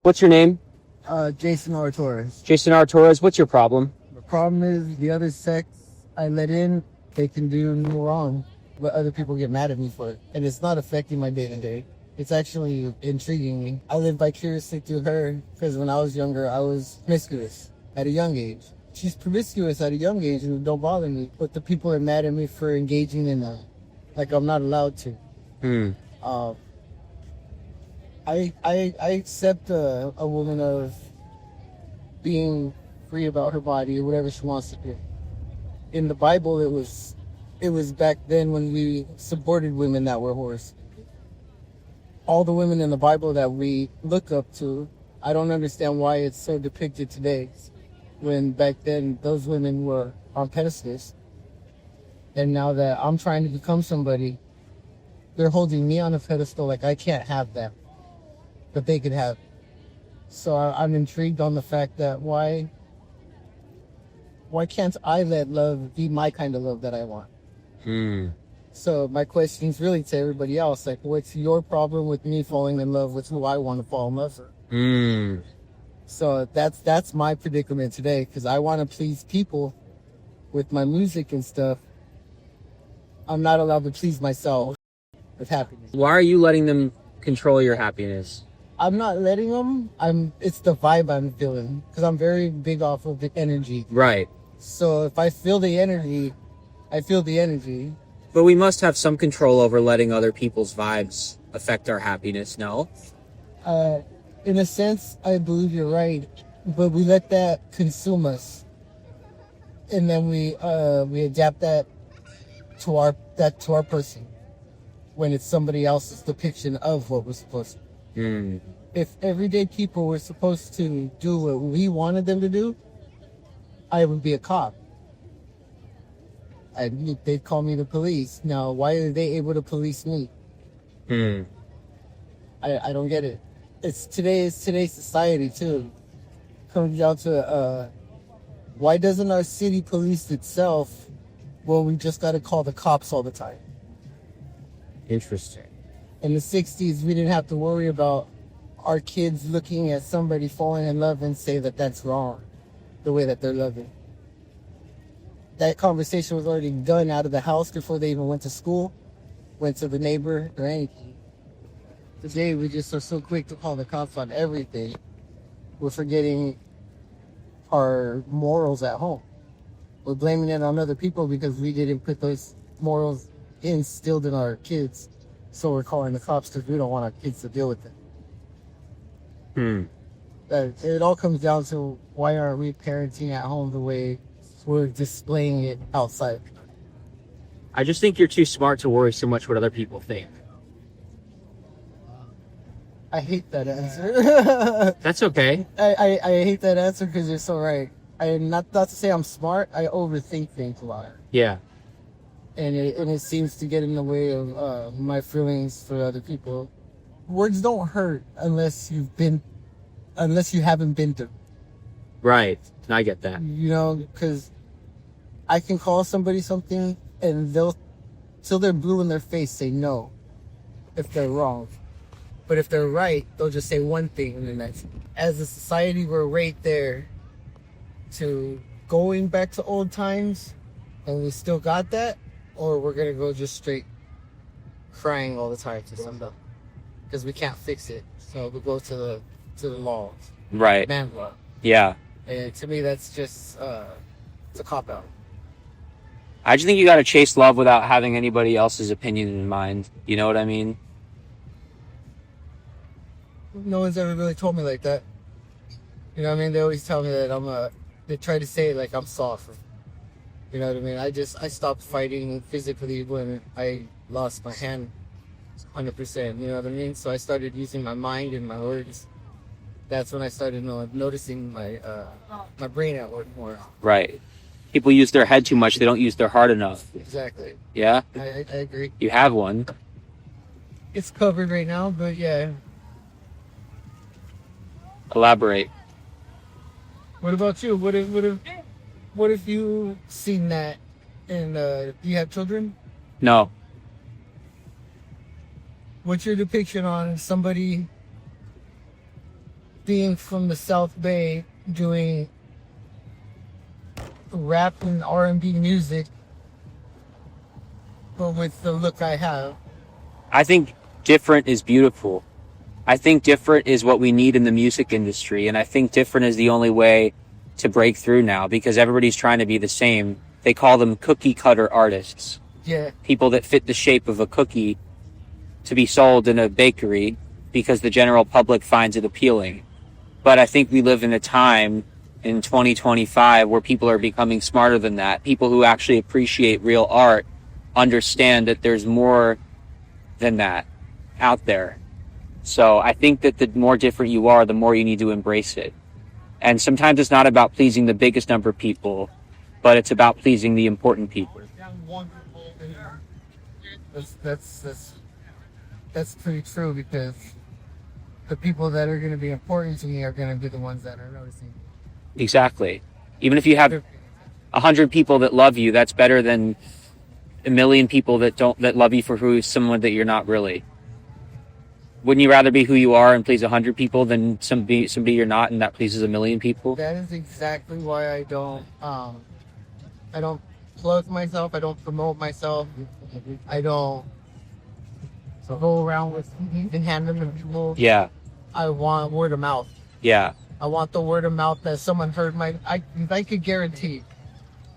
What's your name? Jason R. Torres. Jason R. Torres. What's your problem? The problem is the other sex I let in, they can do no wrong, but other people get mad at me for it. And it's not affecting my day to day. It's actually intriguing me. I live vicariously through her because when I was younger, I was promiscuous at a young age. She's promiscuous at a young age and it don't bother me, but the people are mad at me for engaging in that. Like I'm not allowed to. Hmm. Uh, I accept a woman of being free about her body or whatever she wants to do. In the Bible, it was back then when we supported women that were whores. All the women in the Bible that we look up to, I don't understand why it's so depicted today, when back then those women were on pedestals. And now that I'm trying to become somebody, they're holding me on a pedestal like I can't have that, but they could have. So I'm intrigued on the fact that why can't I let love be my kind of love that I want? Hmm. So my question is really to everybody else, like, what's your problem with me falling in love with who I want to fall in love with? Hmm. So that's my predicament today, because I want to please people with my music and stuff. I'm not allowed to please myself with happiness. Why are you letting them control your happiness? I'm not letting them. It's the vibe I'm feeling, because I'm very big off of the energy. Right. So if I feel the energy, I feel the energy. But we must have some control over letting other people's vibes affect our happiness, no? In a sense, I believe you're right, but we let that consume us, and then we adapt that to our person when it's somebody else's depiction of what we're supposed to. Hmm. If everyday people were supposed to do what we wanted them to do, I would be a cop. They'd call me the police. Now, why are they able to police me? Hmm. I don't get it. It's today's society too. Comes down to why doesn't our city police itself? Well, we just got to call the cops all the time. Interesting. In the 60s, we didn't have to worry about our kids looking at somebody falling in love and say that that's wrong, the way that they're loving. That conversation was already done out of the house before they even went to school, went to the neighbor or anything. Today, we just are so quick to call the cops on everything. We're forgetting our morals at home. We're blaming it on other people because we didn't put those morals instilled in our kids. So we're calling the cops because we don't want our kids to deal with it. Hmm. It all comes down to why aren't we parenting at home the way we're displaying it outside? I just think you're too smart to worry so much what other people think. I hate that answer. That's okay. I hate that answer because you're so right. I'm not to say I'm smart. I overthink things a lot. Yeah. And it seems to get in the way of my feelings for other people. Words don't hurt unless you haven't been through. Right. I get that. You know, because I can call somebody something and they'll, till they're blue in their face, say no if they're wrong. But if they're right, they'll just say one thing and the next. As a society, we're right there to going back to old times and we still got that, or we're going to go just straight crying all the time to somebody because we can't fix it. So we'll go to the laws. Right. Man law. Yeah. And to me, that's just, it's a cop-out. I just think you got to chase love without having anybody else's opinion in mind. You know what I mean? No one's ever really told me like that. You know what I mean? They always tell me that they try to say it like I'm soft. You know what I mean? I stopped fighting physically when I lost my hand 100%. You know what I mean? So I started using my mind and my words. That's when I started noticing my brain at work more. Right. People use their head too much. They don't use their heart enough. Exactly. Yeah? I agree. You have one. It's covered right now, but yeah. Elaborate. What about you? What if you seen that and do you have children? No. What's your depiction on somebody being from the South Bay, doing rap and R&B music, but with the look I have. I think different is beautiful. I think different is what we need in the music industry, and I think different is the only way to break through now because everybody's trying to be the same. They call them cookie cutter artists. Yeah, People that fit the shape of a cookie to be sold in a bakery because the general public finds it appealing. But I think we live in a time in 2025 where people are becoming smarter than that. People who actually appreciate real art understand that there's more than that out there. So I think that the more different you are, the more you need to embrace it. And sometimes it's not about pleasing the biggest number of people, but it's about pleasing the important people. That's pretty true because the people that are going to be important to me are going to be the ones that are noticing. Exactly. Even if you have 100 people that love you, that's better than a million people that love you for who someone that you're not really. Wouldn't you rather be who you are and please 100 people than somebody you're not and that pleases a million people? That is exactly why I don't plug myself. I don't promote myself. I don't go around with and hand them to people. Yeah. I want word of mouth. Yeah. I want the word of mouth that someone heard I could guarantee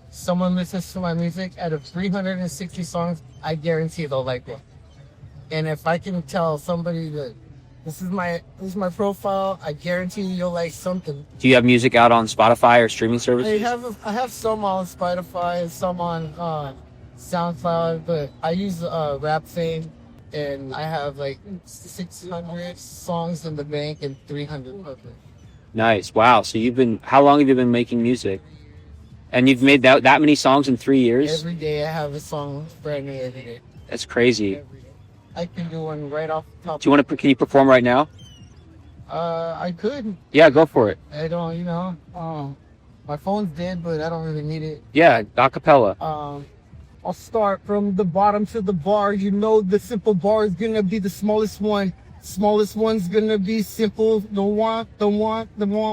someone listens to my music out of 360 songs, I guarantee they'll like it. And if I can tell somebody that this is my profile, I guarantee you'll like something. Do you have music out on Spotify or streaming services? I have some on Spotify, some on SoundCloud, but I use Rap Fame, and I have like 600 songs in the bank and 300 public. Nice. Wow. So how long have you been making music? And you've made that many songs in 3 years? Every day I have a song brand new every day. That's crazy. Every day. I can do one right off the top. Can you perform right now? I could. Yeah, go for it. I don't, my phone's dead, but I don't really need it. Yeah, a cappella. I'll start from the bottom to the bar. You know the simple bar is gonna be the smallest one. Smallest one's gonna be simple. Don't want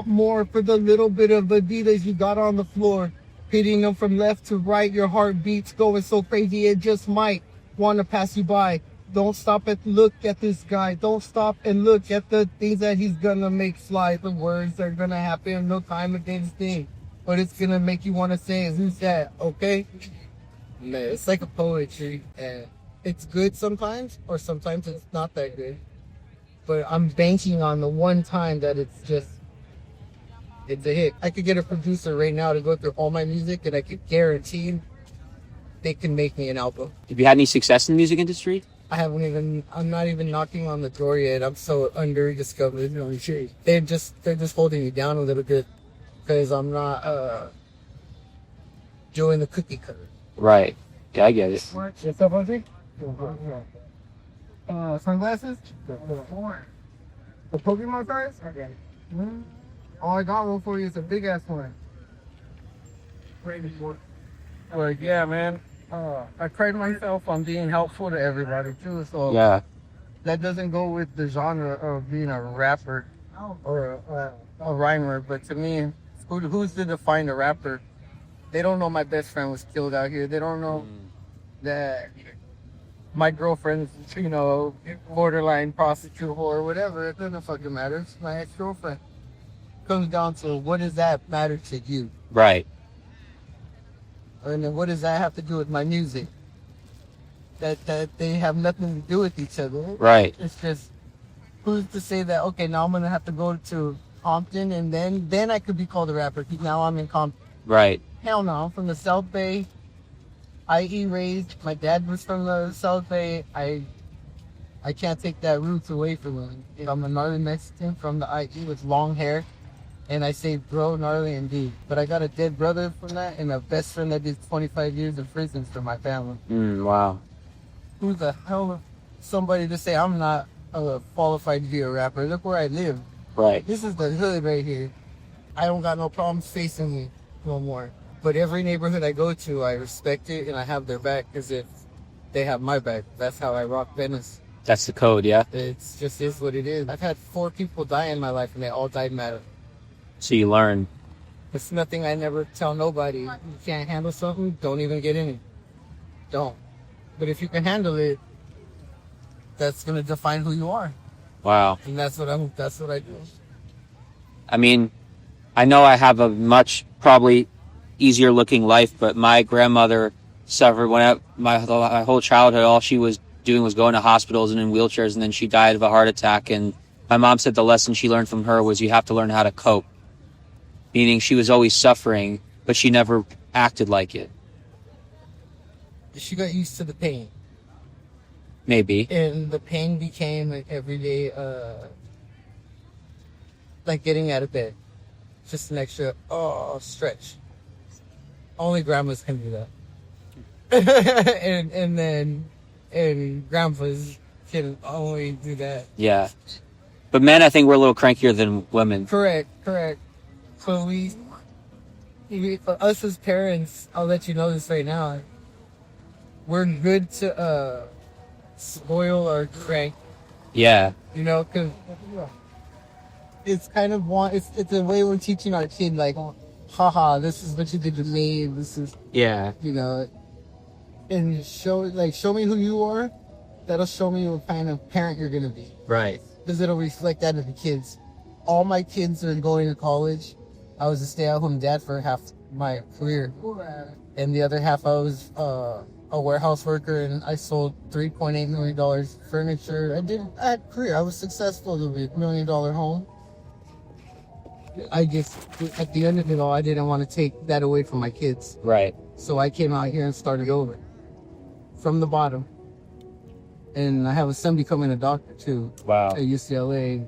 more for the little bit of Adidas you got on the floor. Hitting them from left to right, your heart beats going so crazy it just might wanna pass you by. Don't stop and look at this guy. Don't stop and look at the things that he's gonna make fly. The words are gonna happen, no time against thing. But it's gonna make you wanna say, who's that? Okay? Man, it's like a poetry. And it's good sometimes, or sometimes it's not that good. But I'm banking on the one time that it's a hit. I could get a producer right now to go through all my music and I could guarantee they can make me an album. Have you had any success in the music industry? I'm not even knocking on the door yet. I'm so under-discovered. They're just holding me down a little bit because I'm not doing the cookie cutter. Right. Yeah, I get it. What's up, Jose? Sunglasses? The Pokemon cards? Okay. Oh, I got one for you. It's a big ass one. Like, yeah, man. I pride myself on being helpful to everybody too. So Yeah. that doesn't go with the genre of being a rapper or a rhymer. But to me, who's to define a rapper? They don't know my best friend was killed out here. They don't know that my girlfriend's, borderline prostitute or whatever. It doesn't fucking matter. It's my ex-girlfriend. Comes down to what does that matter to you? Right. And then what does that have to do with my music? That they have nothing to do with each other. Right. It's just, who's to say that, okay, now I'm going to have to go to Compton and then I could be called a rapper. Now I'm in Compton. Right. Hell no, I'm from the South Bay. IE raised. My dad was from the South Bay. I can't take that roots away from him. I'm a Northern Mexican from the IE with long hair. And I say bro, gnarly, and D. But I got a dead brother from that and a best friend that did 25 years in prison for my family. Wow. Who the hell is somebody to say I'm not qualified to be a rapper? Look where I live. Right. This is the hood right here. I don't got no problems facing me no more. But every neighborhood I go to, I respect it and I have their back as if they have my back. That's how I rock Venice. That's the code, yeah? It's just is what it is. I've had 4 people die in my life, and they all died mad. So you learn. It's nothing I never tell nobody. You can't handle something, don't even get in it. Don't. But if you can handle it, that's gonna define who you are. Wow. And that's what I do. I mean, I know I have a much probably easier looking life, but my grandmother suffered my whole childhood. All she was doing was going to hospitals and in wheelchairs, and then she died of a heart attack. And my mom said the lesson she learned from her was you have to learn how to cope, meaning she was always suffering, but she never acted like it. She got used to the pain. Maybe. And the pain became an everyday, like getting out of bed. Just an extra, stretch. Only grandmas can do that. and grandpas can only do that. Yeah. But men, I think we're a little crankier than women. Correct. So for us as parents, I'll let you know this right now. We're good to spoil or crank. Yeah. You know, because it's kind of it's a way we're teaching our kid, like, haha, this is what you did to me. This is, Yeah. you know, and show me who you are. That'll show me what kind of parent you're gonna be. Right. Because it'll reflect that to the kids. All my kids are going to college. I was a stay-at-home dad for half my career, and the other half I was a warehouse worker, and I sold $3.8 million furniture. I had a career. I was successful with a $1 million home. I just, at the end of it all, I didn't want to take that away from my kids. Right. So I came out here and started over from the bottom. And I have a son becoming a doctor too. Wow. At UCLA.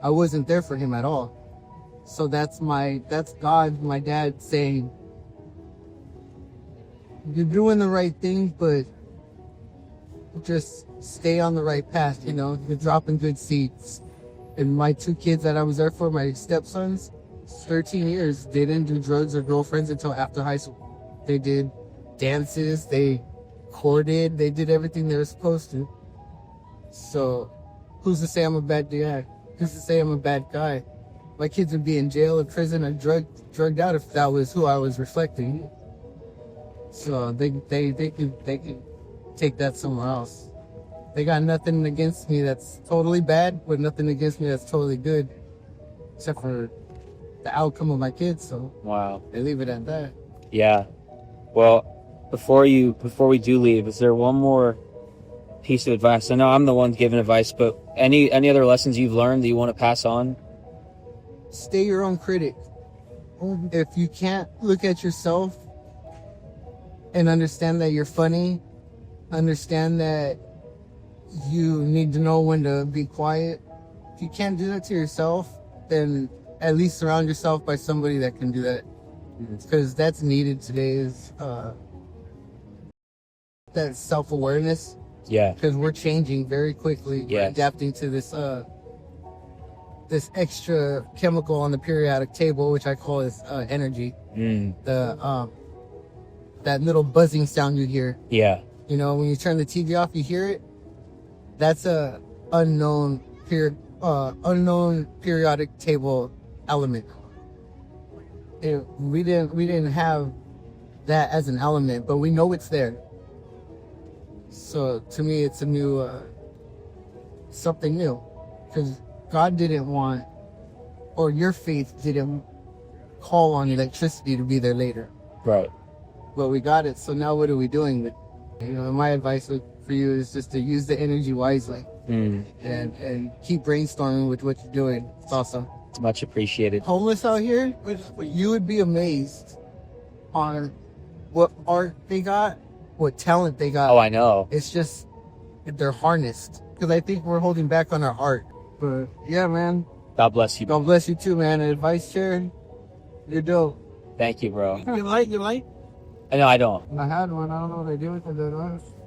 I wasn't there for him at all. So that's God, my dad saying, you're doing the right thing, but just stay on the right path, you know, you're dropping good seeds. And my 2 kids that I was there for, my stepsons, 13 years, they didn't do drugs or girlfriends until after high school. They did dances, they courted, they did everything they were supposed to. So who's to say I'm a bad dad? Who's to say I'm a bad guy? My kids would be in jail or prison or drugged out if that was who I was reflecting. So they could take that somewhere else. They got nothing against me that's totally bad, but nothing against me that's totally good, except for the outcome of my kids. So Wow. they leave it at that. Yeah. Well, before we do leave, is there one more piece of advice? I know I'm the one giving advice, but any other lessons you've learned that you want to pass on? Stay your own critic. If you can't look at yourself and understand that you're funny, understand that you need to know when to be quiet. If you can't do that to yourself, then at least surround yourself by somebody that can do that. Because that's needed today, is that self-awareness. Yeah. Because we're changing very quickly. Yes. We're adapting to this extra chemical on the periodic table, which I call is energy. That little buzzing sound you hear. Yeah. You know, when you turn the TV off, you hear it. That's a unknown periodic table element. We didn't have that as an element, but we know it's there. So to me, it's a new something new, because God didn't want, or your faith didn't call on electricity to be there later. Right. Well, we got it. So now what are we doing with it? You know, my advice for you is just to use the energy wisely and keep brainstorming with what you're doing. It's awesome. It's much appreciated. Homeless out here, you would be amazed on what art they got, what talent they got. Oh, I know. It's just, they're harnessed. Because I think we're holding back on our art. But yeah, man. God bless you. God bless you too, man. Advice chair, you're dope. Thank you, bro. You like? I know I don't. I had one. I don't know what they do with it.